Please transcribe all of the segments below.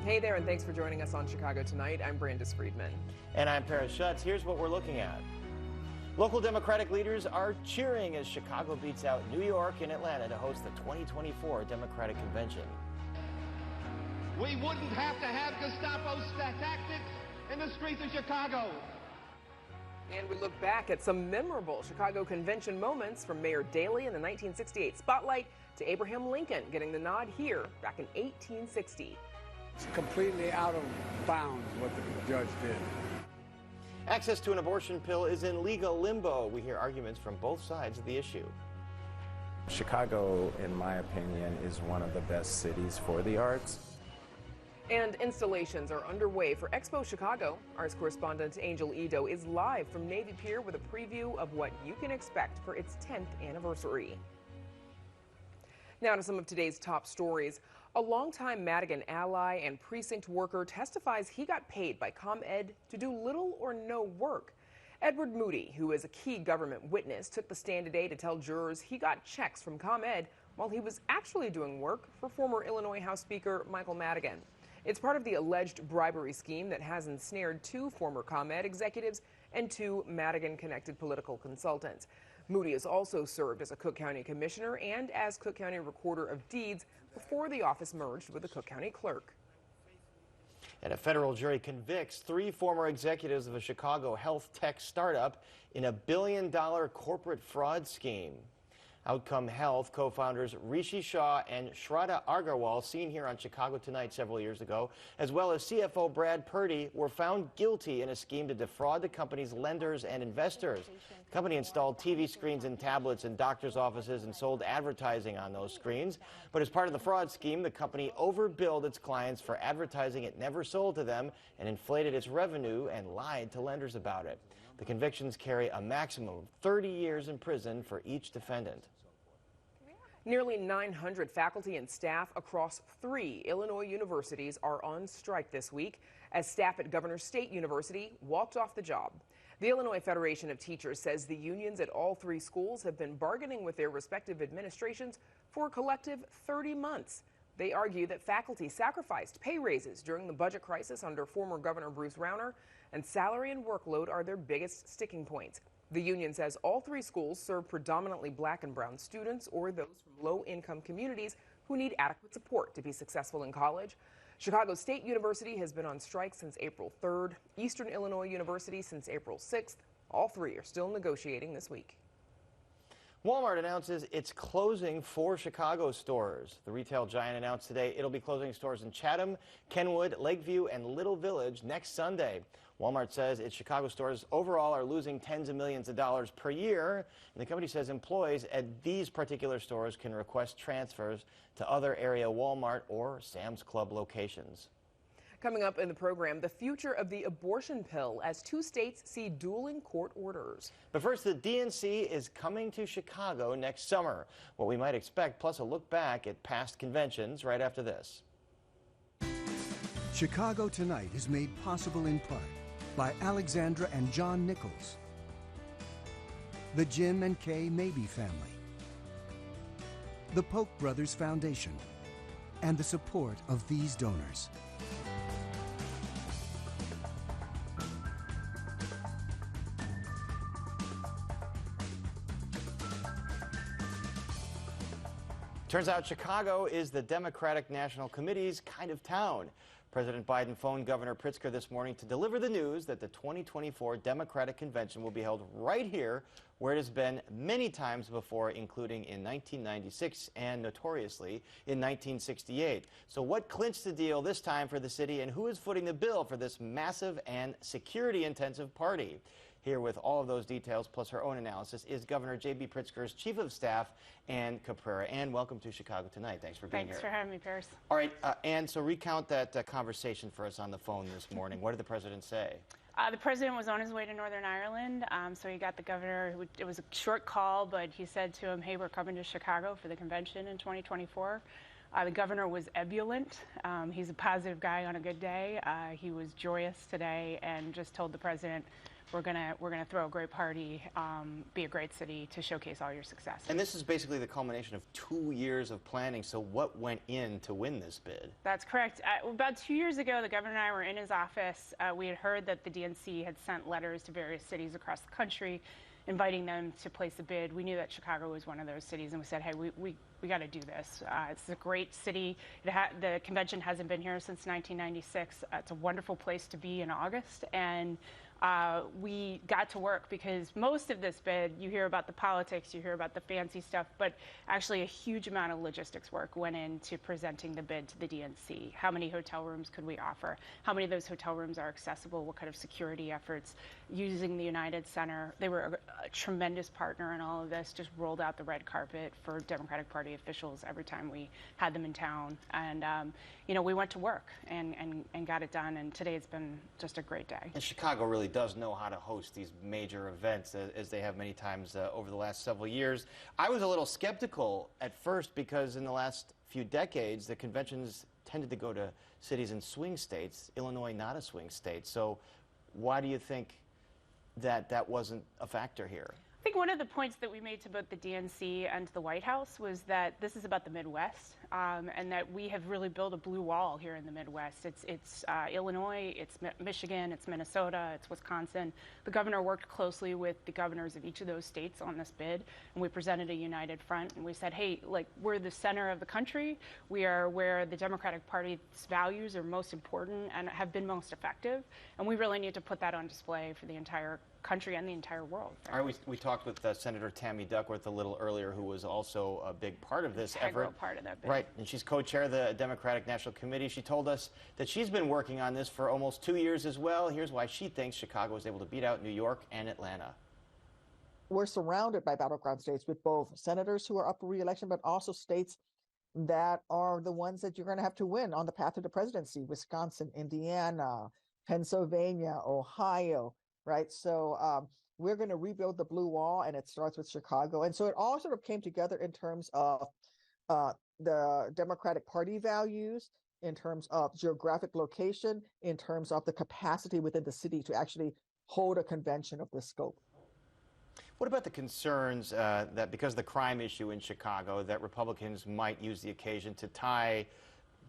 Hey there, and thanks for joining us on Chicago Tonight. I'm Brandis Friedman. And I'm Paris Schutz. Here's what we're looking at. Local Democratic leaders are cheering as Chicago beats out New York and Atlanta to host the 2024 Democratic Convention. We wouldn't have to have Gestapo tactics in the streets of Chicago. And we look back at some memorable Chicago Convention moments, from Mayor Daley in the 1968 spotlight to Abraham Lincoln getting the nod here back in 1860. It's completely out of bounds what the judge did. Access to an abortion pill is in legal limbo. We hear arguments from both sides of the issue. Chicago, in my opinion, is one of the best cities for the arts. And installations are underway for EXPO Chicago. Arts correspondent Angel Ito is live from Navy Pier with a preview of what you can expect for its 10th anniversary. Now to some of today's top stories. A longtime Madigan ally and precinct worker testifies he got paid by ComEd to do little or no work. Edward Moody, who is a key government witness, took the stand today to tell jurors he got checks from ComEd while he was actually doing work for former Illinois House Speaker Michael Madigan. It's part of the alleged bribery scheme that has ensnared 2 former ComEd executives and 2 Madigan-connected political consultants. Moody has also served as a Cook County Commissioner and as Cook County Recorder of Deeds before the office merged with the Cook County Clerk. And a federal jury convicts 3 former executives of a Chicago health tech startup in a billion-dollar corporate fraud scheme. Outcome Health co-founders Rishi Shah and Shraddha Agarwal, seen here on Chicago Tonight several years ago, as well as CFO Brad Purdy, were found guilty in a scheme to defraud the company's lenders and investors. The company installed TV screens and tablets in doctors' offices and sold advertising on those screens. But as part of the fraud scheme, the company overbilled its clients for advertising it never sold to them and inflated its revenue and lied to lenders about it. The convictions carry a maximum of 30 years in prison for each defendant. Nearly 900 faculty and staff across 3 Illinois universities are on strike this week as staff at Governor State University walked off the job. The Illinois Federation of Teachers says the unions at all 3 schools have been bargaining with their respective administrations for a collective 30 months. They argue that faculty sacrificed pay raises during the budget crisis under former Governor Bruce Rauner, and salary and workload are their biggest sticking points. The union says all 3 schools serve predominantly black and brown students or those from low-income communities who need adequate support to be successful in college. Chicago State University has been on strike since April 3rd, Eastern Illinois University since April 6th. All 3 are still negotiating this week. Walmart announces it's closing 4 Chicago stores. The retail giant announced today it'll be closing stores in Chatham, Kenwood, Lakeview, and Little Village next Sunday. Walmart says its Chicago stores overall are losing tens of millions of dollars per year. And the company says employees at these particular stores can request transfers to other area Walmart or Sam's Club locations. Coming up in the program, the future of the abortion pill as 2 states see dueling court orders. But first, the DNC is coming to Chicago next summer. What we might expect, plus a look back at past conventions right after this. Chicago Tonight is made possible in part by Alexandra and John Nichols, the Jim and Kay Mabey family, the Polk Brothers Foundation, and the support of these donors. Turns out Chicago is the Democratic National Committee's kind of town. President Biden phoned Governor Pritzker this morning to deliver the news that the 2024 Democratic Convention will be held right here, where it has been many times before, including in 1996 and notoriously in 1968. So what clinched the deal this time for the city, and who is footing the bill for this massive and security-intensive party? Here with all of those details, plus her own analysis, is Governor J.B. Pritzker's Chief of Staff, Ann Caprara. Ann, welcome to Chicago Tonight. Thanks for being here. Thanks for having me, Paris. All right, Ann, so recount that conversation for us on the phone this morning. What did the president say? The president was on his way to Northern Ireland, so he got the governor. It was a short call, but he said to him, hey, we're coming to Chicago for the convention in 2024. The governor was ebullient. He's a positive guy on a good day. He was joyous today and just told the president, we're gonna throw a great party, be a great city to showcase all your success. And this is basically the culmination of 2 years of planning. So what went in to win this bid? That's correct. About 2 years ago, the governor and I were in his office. We had heard that the DNC had sent letters to various cities across the country inviting them to place a bid. We knew that Chicago was one of those cities, and we said, hey, we got to do this. It's a great city. The convention hasn't been here since 1996. It's a wonderful place to be in August, and we got to work because most of this bid, you hear about the politics, you hear about the fancy stuff, but actually a huge amount of logistics work went into presenting the bid to the DNC. How many hotel rooms could we offer? How many of those hotel rooms are accessible? What kind of security efforts? Using the United Center. They were a tremendous partner in all of this, just rolled out the red carpet for Democratic Party officials every time we had them in town. And, we went to work and got it done, and today it's been just a great day. And Chicago really does know how to host these major events, as they have many times over the last several years. I was a little skeptical at first because in the last few decades, the conventions tended to go to cities in swing states, Illinois not a swing state. So why do you think that wasn't a factor here? I think one of the points that we made to both the DNC and to the White House was that this is about the Midwest, and that we have really built a blue wall here in the Midwest. It's Illinois, it's Michigan, it's Minnesota, it's Wisconsin. The governor worked closely with the governors of each of those states on this bid, and we presented a united front, and we said, hey, we're the center of the country. We are where the Democratic Party's values are most important and have been most effective, and we really need to put that on display for the entire country and the entire world. All right, we talked with Senator Tammy Duckworth a little earlier, who was also a big part of this Integral effort. part of that bid. Right, and she's co-chair of the Democratic National Committee. She told us that she's been working on this for almost 2 years as well. Here's why she thinks Chicago was able to beat out New York and Atlanta. We're surrounded by battleground states with both senators who are up for re-election, but also states that are the ones that you're going to have to win on the path to the presidency: Wisconsin, Indiana, Pennsylvania, Ohio. Right. So we're going to rebuild the blue wall, and it starts with Chicago. And so it all sort of came together in terms of the Democratic Party values, in terms of geographic location, in terms of the capacity within the city to actually hold a convention of this scope. What about the concerns that because of the crime issue in Chicago, that Republicans might use the occasion to tie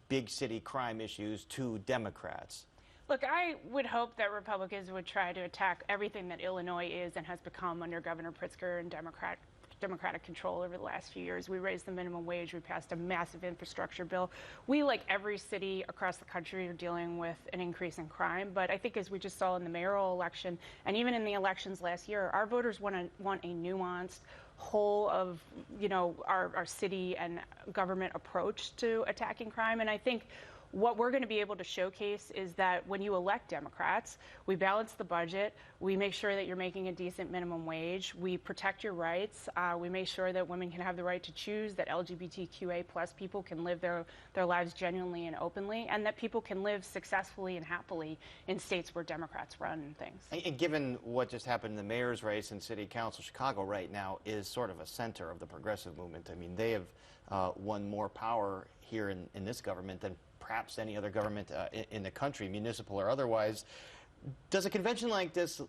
big city crime issues to Democrats? Look, I would hope that Republicans would try to attack everything that Illinois is and has become under Governor Pritzker and Democratic control over the last few years. We raised the minimum wage. We passed a massive infrastructure bill. We, like every city across the country, are dealing with an increase in crime. But I think, as we just saw in the mayoral election and even in the elections last year, our voters want a nuanced whole of, our city and government approach to attacking crime. And I think what we're going to be able to showcase is that when you elect Democrats, we balance the budget, we make sure that you're making a decent minimum wage, we protect your rights, we make sure that women can have the right to choose, that LGBTQA+ people can live their lives genuinely and openly, and that people can live successfully and happily in states where Democrats run things. And given what just happened in the mayor's race and city council, Chicago right now is sort of a center of the progressive movement. I mean, they have won more power here in this government than perhaps any other government in the country, municipal or otherwise. Does a convention like this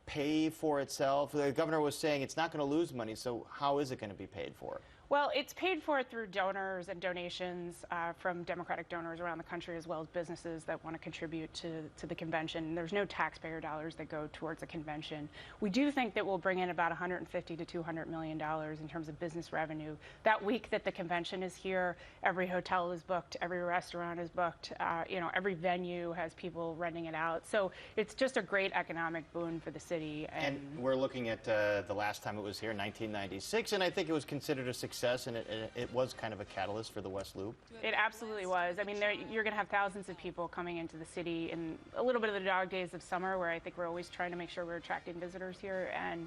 pay for itself? The governor was saying it's not going to lose money, so how is it going to be paid for? Well, it's paid for through donors and donations from Democratic donors around the country, as well as businesses that want to contribute to the convention. There's no taxpayer dollars that go towards a convention. We do think that we'll bring in about $150 to $200 million in terms of business revenue. That week that the convention is here, every hotel is booked, every restaurant is booked, every venue has people renting it out. So it's just a great economic boon for the city. And we're looking at the last time it was here, 1996, and I think it was considered a success, and it was kind of a catalyst for the West Loop. It absolutely was. I mean, you're going to have thousands of people coming into the city in a little bit of the dog days of summer, where I think we're always trying to make sure we're attracting visitors here, and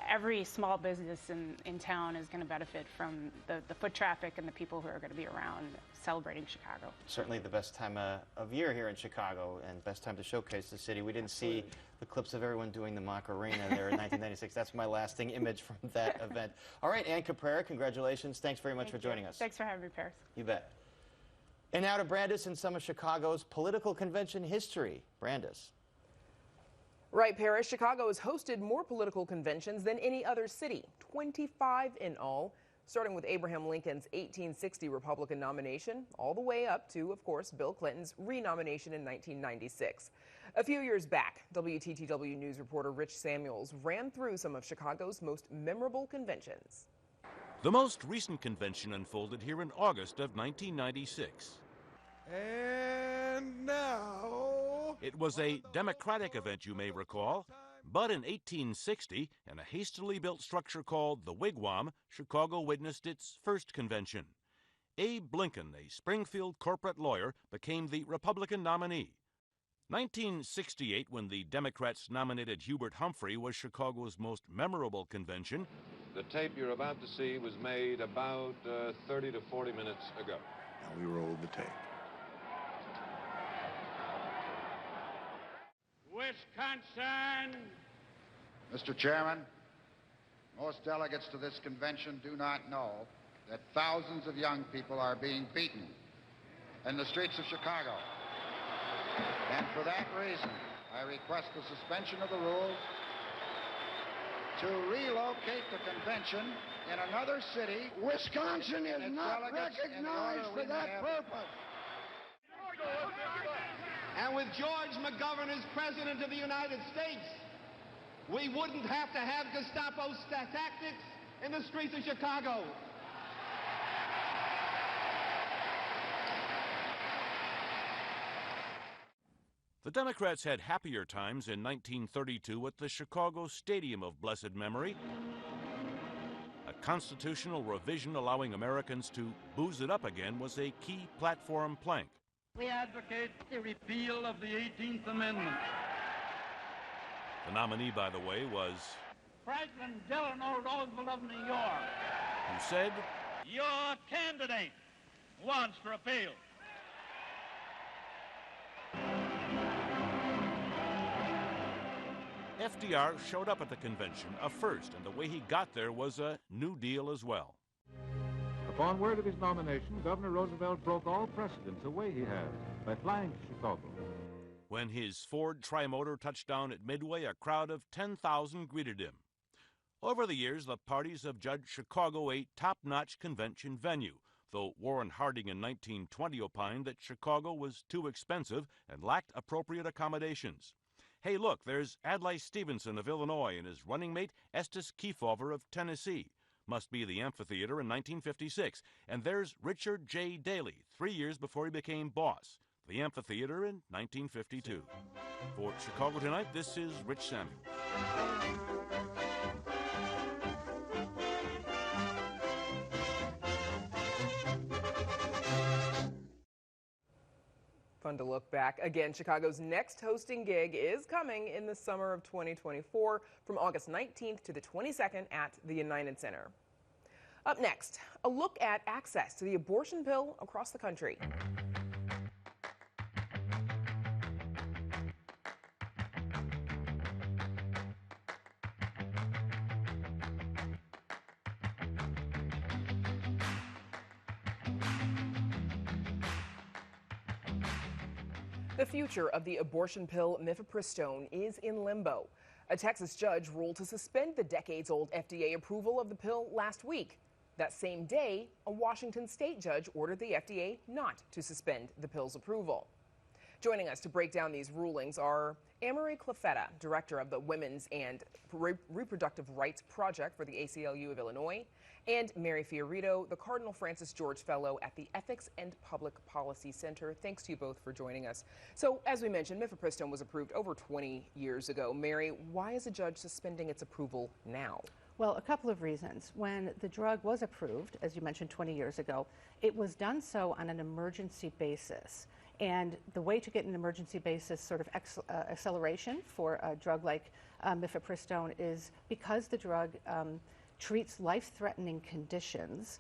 every small business in town is going to benefit from the foot traffic and the people who are going to be around celebrating Chicago. Certainly the best time of year here in Chicago, and best time to showcase the city. We didn't see the clips of everyone doing the Macarena there in 1996. That's my lasting image from that event. All right, Ann Caprera, congratulations. Thanks very much for joining us. Thanks for having me, Paris. You bet. And now to Brandis and some of Chicago's political convention history. Brandis. Right, Paris. Chicago has hosted more political conventions than any other city, 25 in all, starting with Abraham Lincoln's 1860 Republican nomination, all the way up to, of course, Bill Clinton's renomination in 1996. A few years back, WTTW News reporter Rich Samuels ran through some of Chicago's most memorable conventions. The most recent convention unfolded here in August of 1996. And now... It was a Democratic event, you may recall, but in 1860, in a hastily built structure called the Wigwam, Chicago witnessed its first convention. Abe Lincoln, a Springfield corporate lawyer, became the Republican nominee. 1968, when the Democrats nominated Hubert Humphrey, was Chicago's most memorable convention. The tape you're about to see was made about 30 to 40 minutes ago. Now we roll the tape. Wisconsin! Mr. Chairman, most delegates to this convention do not know that thousands of young people are being beaten in the streets of Chicago. And for that reason, I request the suspension of the rules to relocate the convention in another city. Wisconsin is not recognized for that purpose. And with George McGovern as President of the United States, we wouldn't have to have Gestapo tactics in the streets of Chicago. The Democrats had happier times in 1932 at the Chicago Stadium of Blessed Memory. A constitutional revision allowing Americans to booze it up again was a key platform plank. We advocate the repeal of the 18th Amendment. The nominee, by the way, was Franklin Delano Roosevelt of New York, who said, "Your candidate wants to repeal." FDR showed up at the convention, a first, and the way he got there was a New Deal as well. Upon word of his nomination, Governor Roosevelt broke all precedents the way he has by flying to Chicago. When his Ford Trimotor touched down at Midway, a crowd of 10,000 greeted him. Over the years, the parties have judged Chicago a top-notch convention venue, though Warren Harding in 1920 opined that Chicago was too expensive and lacked appropriate accommodations. Hey, look, there's Adlai Stevenson of Illinois and his running mate Estes Kefauver of Tennessee. Must be the amphitheater in 1956. And there's Richard J. Daley, 3 years before he became boss. The amphitheater in 1952. For Chicago Tonight, this is Rich Samuel. Fun to look back. Again, Chicago's next hosting gig is coming in the summer of 2024 from August 19th to the 22nd at the United Center. Up next, a look at access to the abortion pill across the country. The future of the abortion pill mifepristone is in limbo. A Texas judge ruled to suspend the decades-old FDA approval of the pill last week. That same day, a Washington state judge ordered the FDA not to suspend the pill's approval. Joining us to break down these rulings are Amory Clefetta, director of the Women's and Reproductive Rights Project for the ACLU of Illinois, and Mary Fiorito, the Cardinal Francis George Fellow at the Ethics and Public Policy Center. Thanks to you both for joining us. So, as we mentioned, mifepristone was approved over 20 years ago. Mary, why is a judge suspending its approval now? Well, a couple of reasons. When the drug was approved, as you mentioned 20 years ago, it was done so on an emergency basis. And the way to get an emergency basis sort of acceleration for a drug like mifepristone is because the drug treats life-threatening conditions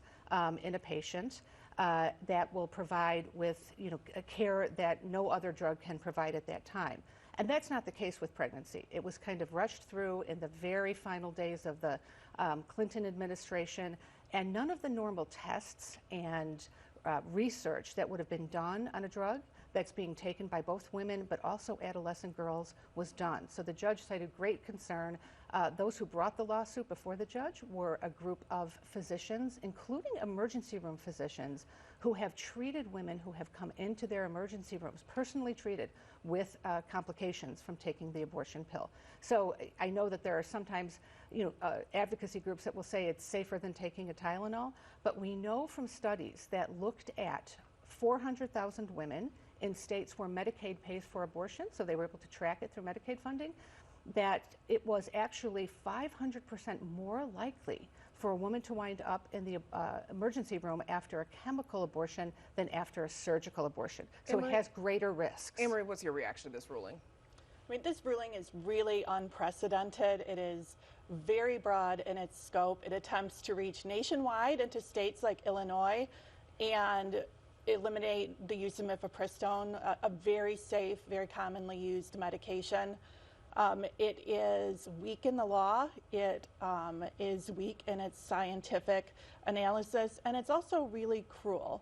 in a patient that will provide with a care that no other drug can provide at that time. And that's not the case with pregnancy. It was kind of rushed through in the very final days of the Clinton administration, and none of the normal tests and research that would have been done on a drug that's being taken by both women but also adolescent girls was done. So the judge cited great concern. Those who brought the lawsuit before the judge were a group of physicians, including emergency room physicians, who have treated women who have come into their emergency rooms, personally treated with complications from taking the abortion pill. So I know that there are sometimes advocacy groups that will say it's safer than taking a Tylenol, but we know from studies that looked at 400,000 women in states where Medicaid pays for abortion, so they were able to track it through Medicaid funding, that it was actually 500% more likely for a woman to wind up in the emergency room after a chemical abortion than after a surgical abortion. So it has greater risks. Amory, what's your reaction to this ruling? I mean, this ruling is really unprecedented. It is very broad in its scope. It attempts to reach nationwide into states like Illinois and eliminate the use of mifepristone, a very safe, very commonly used medication. It is weak in the law. It is weak in its scientific analysis, and it's also really cruel.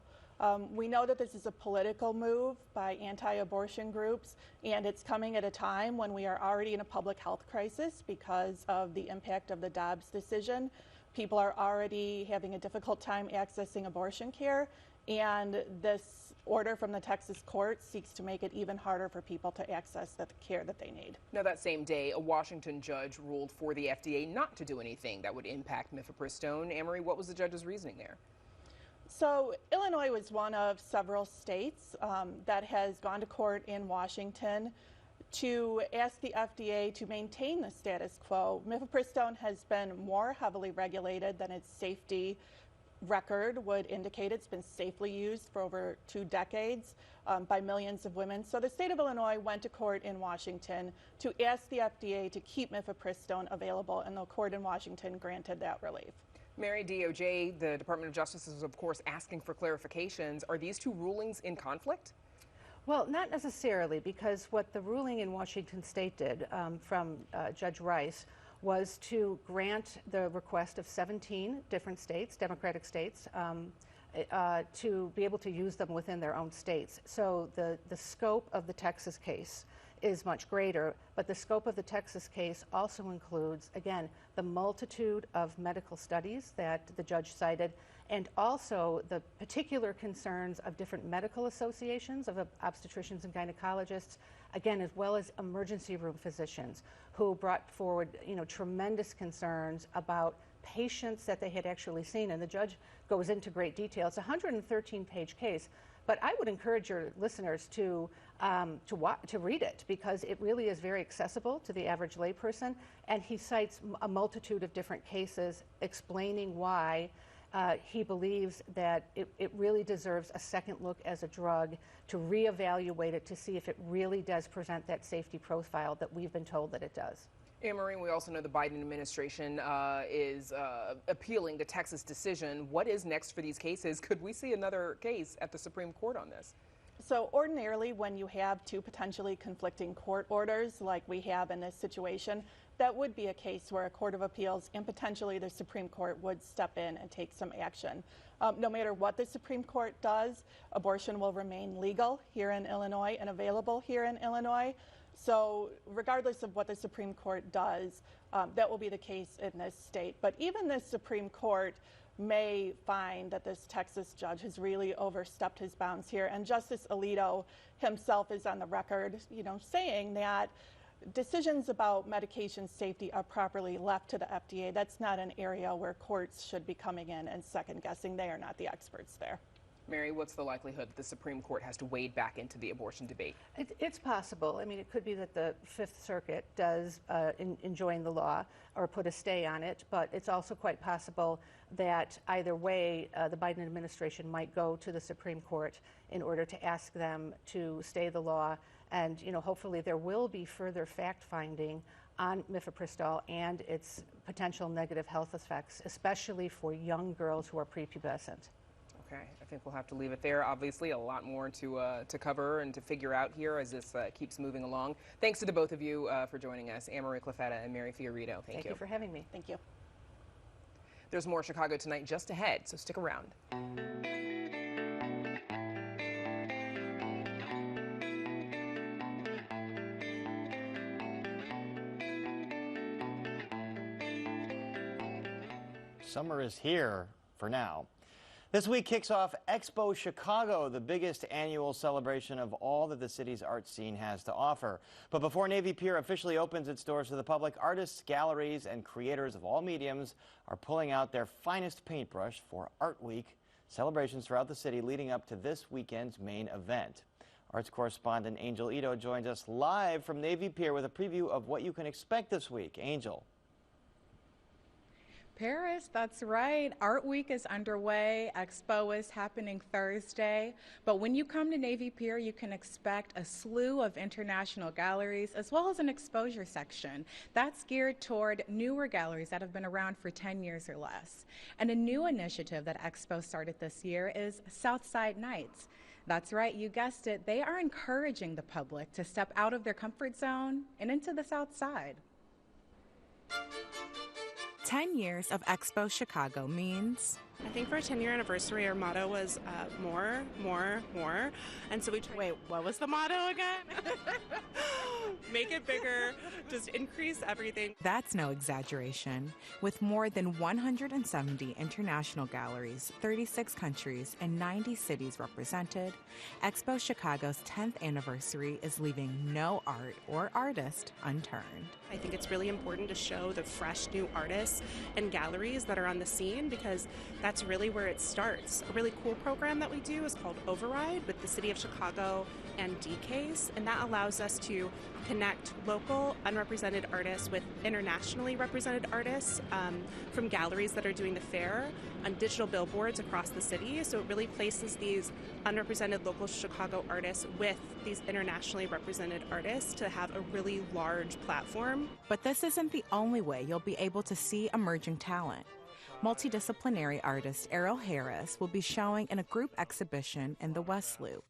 We know that this is a political move by anti-abortion groups, and it's coming at a time when we are already in a public health crisis because of the impact of the Dobbs decision. People are already having a difficult time accessing abortion care, and this order from the Texas court seeks to make it even harder for people to access the care that they need. Now, that same day, a Washington judge ruled for the FDA not to do anything that would impact mifepristone. Amory, what was the judge's reasoning there? So Illinois was one of several states that has gone to court in Washington to ask the FDA to maintain the status quo. Mifepristone has been more heavily regulated than its safety record would indicate. It's been safely used for over 2 decades by millions of women. So the state of Illinois went to court in Washington to ask the FDA to keep mifepristone available, and the court in Washington granted that relief. Mary, DOJ, the Department of Justice, is of course asking for clarifications. Are these two rulings in conflict? Well, not necessarily, because what the ruling in Washington state did from Judge Rice was to grant the request of 17 different states, Democratic states, to be able to use them within their own states. So the scope of the Texas case is much greater, but the scope of the Texas case also includes, again, the multitude of medical studies that the judge cited, and also the particular concerns of different medical associations of obstetricians and gynecologists, again, as well as emergency room physicians who brought forward, tremendous concerns about patients that they had actually seen. And the judge goes into great detail. It's a 113-page case, but I would encourage your listeners to read it, because it really is very accessible to the average layperson. And he cites a multitude of different cases explaining why he believes that it really deserves a second look as a drug, to reevaluate it to see if it really does present that safety profile that we've been told that it does. Anne-Marie, we also know the Biden administration is appealing the Texas decision. What is next for these cases? Could we see another case at the Supreme Court on this? So ordinarily, when you have two potentially conflicting court orders like we have in this situation, that would be a case where a court of appeals and potentially the Supreme Court would step in and take some action. No matter what the Supreme Court does, abortion will remain legal here in Illinois and available here in Illinois. So regardless of what the Supreme Court does, that will be the case in this state. But even the Supreme Court may find that this Texas judge has really overstepped his bounds here. And Justice Alito himself is on the record, saying that decisions about medication safety are properly left to the FDA. That's not an area where courts should be coming in and second guessing. They are not the experts there. Mary, what's the likelihood that the Supreme Court has to wade back into the abortion debate? It's possible. I mean, it could be that the Fifth Circuit does enjoin the law or put a stay on it, but it's also quite possible that either way, the Biden administration might go to the Supreme Court in order to ask them to stay the law. And, hopefully there will be further fact-finding on mifepristone and its potential negative health effects, especially for young girls who are prepubescent. Okay, I think we'll have to leave it there. Obviously, a lot more to cover and to figure out here as this keeps moving along. Thanks to the both of you for joining us, Anne-Marie Cliffetta and Mary Fiorito. Thank you for having me. Thank you. There's more Chicago Tonight just ahead, so stick around. Summer is here for now. This week kicks off EXPO Chicago, the biggest annual celebration of all that the city's art scene has to offer. But before Navy Pier officially opens its doors to the public, artists, galleries, and creators of all mediums are pulling out their finest paintbrush for Art Week, celebrations throughout the city leading up to this weekend's main event. Arts correspondent Angel Ito joins us live from Navy Pier with a preview of what you can expect this week. Angel. Paris, that's right. Art Week is underway. Expo is happening Thursday. But when you come to Navy Pier, you can expect a slew of international galleries as well as an exposure section. That's geared toward newer galleries that have been around for 10 years or less. And a new initiative that Expo started this year is Southside Nights. That's right, you guessed it. They are encouraging the public to step out of their comfort zone and into the South Side. 10 years of EXPO Chicago means... I think for our 10-year anniversary, our motto was more, more, more. And so we tried... Wait, what was the motto again? Make it bigger, just increase everything. That's no exaggeration. With more than 170 international galleries, 36 countries, and 90 cities represented, EXPO Chicago's 10th anniversary is leaving no art or artist unturned. I think it's really important to show the fresh new artists and galleries that are on the scene, because that's really where it starts. A really cool program that we do is called Override with the City of Chicago and DCASE, and that allows us to connect local unrepresented artists with internationally represented artists from galleries that are doing the fair on digital billboards across the city. So it really places these unrepresented local Chicago artists with these internationally represented artists to have a really large platform. But this isn't the only way you'll be able to see emerging talent. Multidisciplinary artist Errol Harris will be showing in a group exhibition in the West Loop.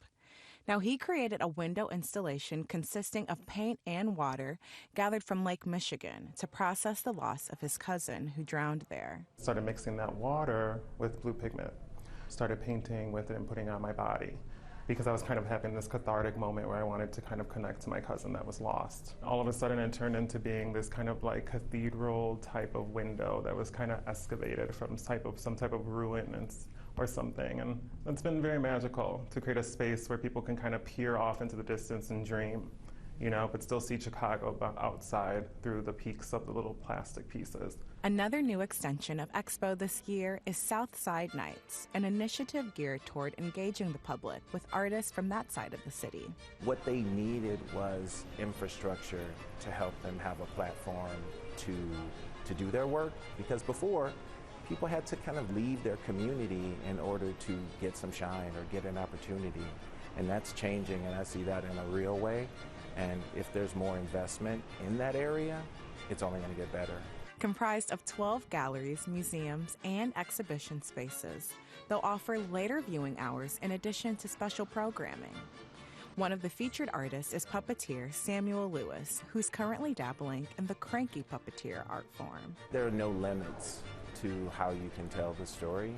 Now, he created a window installation consisting of paint and water gathered from Lake Michigan to process the loss of his cousin who drowned there. Started mixing that water with blue pigment. Started painting with it and putting it on my body, because I was kind of having this cathartic moment where I wanted to kind of connect to my cousin that was lost. All of a sudden it turned into being this kind of like cathedral type of window that was kind of excavated from some type of ruin or something. And it's been very magical to create a space where people can kind of peer off into the distance and dream, you know, but still see Chicago outside through the peaks of the little plastic pieces. Another new extension of Expo this year is Southside Nights, an initiative geared toward engaging the public with artists from that side of the city. What they needed was infrastructure to help them have a platform to do their work, because before, people had to kind of leave their community in order to get some shine or get an opportunity. And that's changing, and I see that in a real way. And if there's more investment in that area, it's only going to get better. Comprised of 12 galleries, museums, and exhibition spaces, they'll offer later viewing hours in addition to special programming. One of the featured artists is puppeteer Samuel Lewis, who's currently dabbling in the cranky puppeteer art form. There are no limits to how you can tell the story,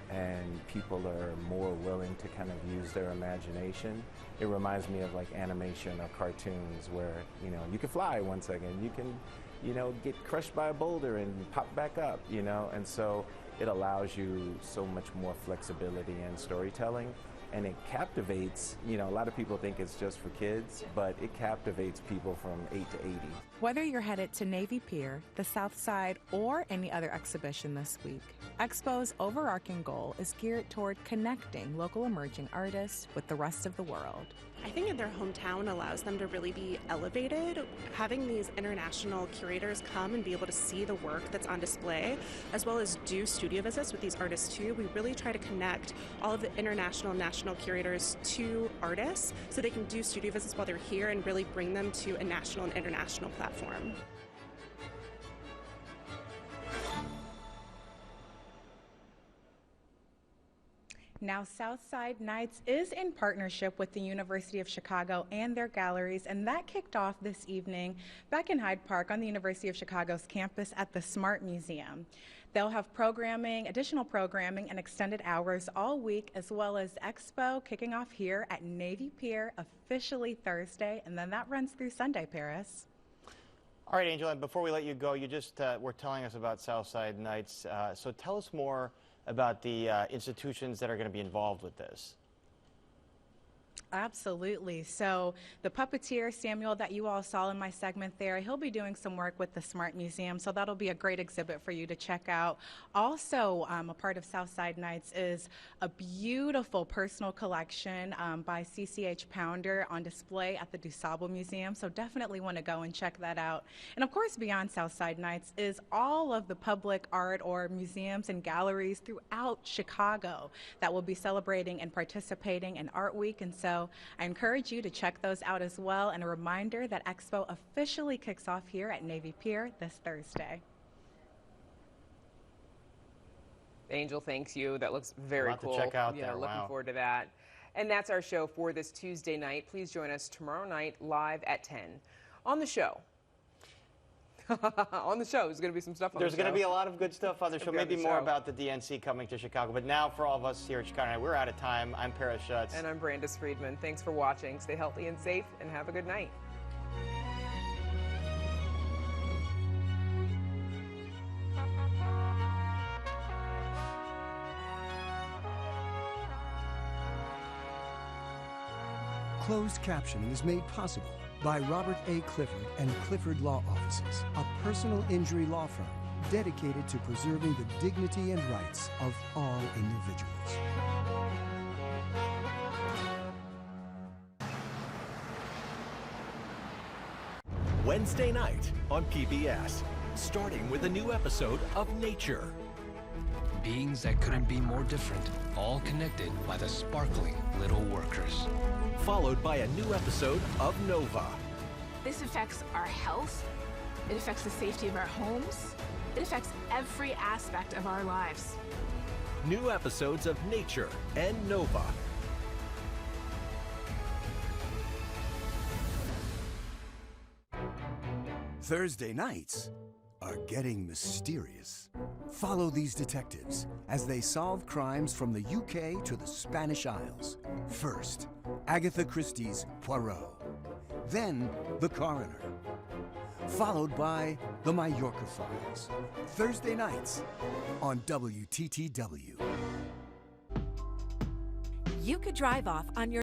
and people are more willing to kind of use their imagination. It reminds me of like animation or cartoons where, you know, you can fly 1 second, you can, you know, get crushed by a boulder and pop back up, you know, and so it allows you so much more flexibility in storytelling. And it captivates, you know, a lot of people think it's just for kids, but it captivates people from 8 to 80. Whether you're headed to Navy Pier, the South Side, or any other exhibition this week, Expo's overarching goal is geared toward connecting local emerging artists with the rest of the world. I think in their hometown allows them to really be elevated. Having these international curators come and be able to see the work that's on display, as well as do studio visits with these artists too, we really try to connect all of the international and national curators to artists so they can do studio visits while they're here and really bring them to a national and international platform. Now, Southside Nights is in partnership with the University of Chicago and their galleries, and that kicked off this evening back in Hyde Park on the University of Chicago's campus at the Smart Museum. They'll have programming, additional programming, and extended hours all week, as well as Expo kicking off here at Navy Pier officially Thursday, and then that runs through Sunday, Paris. All right, Angel, and before we let you go, you just were telling us about Southside Nights. So tell us more about the institutions that are going to be involved with this. Absolutely. So the puppeteer, Samuel, that you all saw in my segment there, he'll be doing some work with the Smart Museum, so that'll be a great exhibit for you to check out. Also, a part of Southside Nights is a beautiful personal collection by CCH Pounder on display at the DuSable Museum, so definitely want to go and check that out. And of course, beyond Southside Nights is all of the public art or museums and galleries throughout Chicago that will be celebrating and participating in Art Week, and so I encourage you to check those out as well. And a reminder that Expo officially kicks off here at Navy Pier this Thursday. Angel, thanks you. That looks very cool. To check out yeah, there. Looking Wow. forward to that. And that's our show for this Tuesday night. Please join us tomorrow night live at 10. On the show. On the show, there's going to be some stuff on the show. There's going to be a lot of good stuff on the show, maybe more about the DNC coming to Chicago. But now, for all of us here at Chicago Night, we're out of time. I'm Paris Schutz. And I'm Brandis Friedman. Thanks for watching. Stay healthy and safe, and have a good night. Closed captioning is made possible by Robert A. Clifford and Clifford Law Offices, a personal injury law firm dedicated to preserving the dignity and rights of all individuals. Wednesday night on PBS, starting with a new episode of Nature. Beings that couldn't be more different, all connected by the sparkling little workers. Followed by a new episode of Nova. This affects our health, it affects the safety of our homes, it affects every aspect of our lives. New episodes of Nature and Nova. Thursday nights are getting mysterious. Follow these detectives as they solve crimes from the UK to the Spanish Isles. First, Agatha Christie's Poirot. Then, The Coroner. Followed by The Mallorca Files. Thursday nights on WTTW. You could drive off on your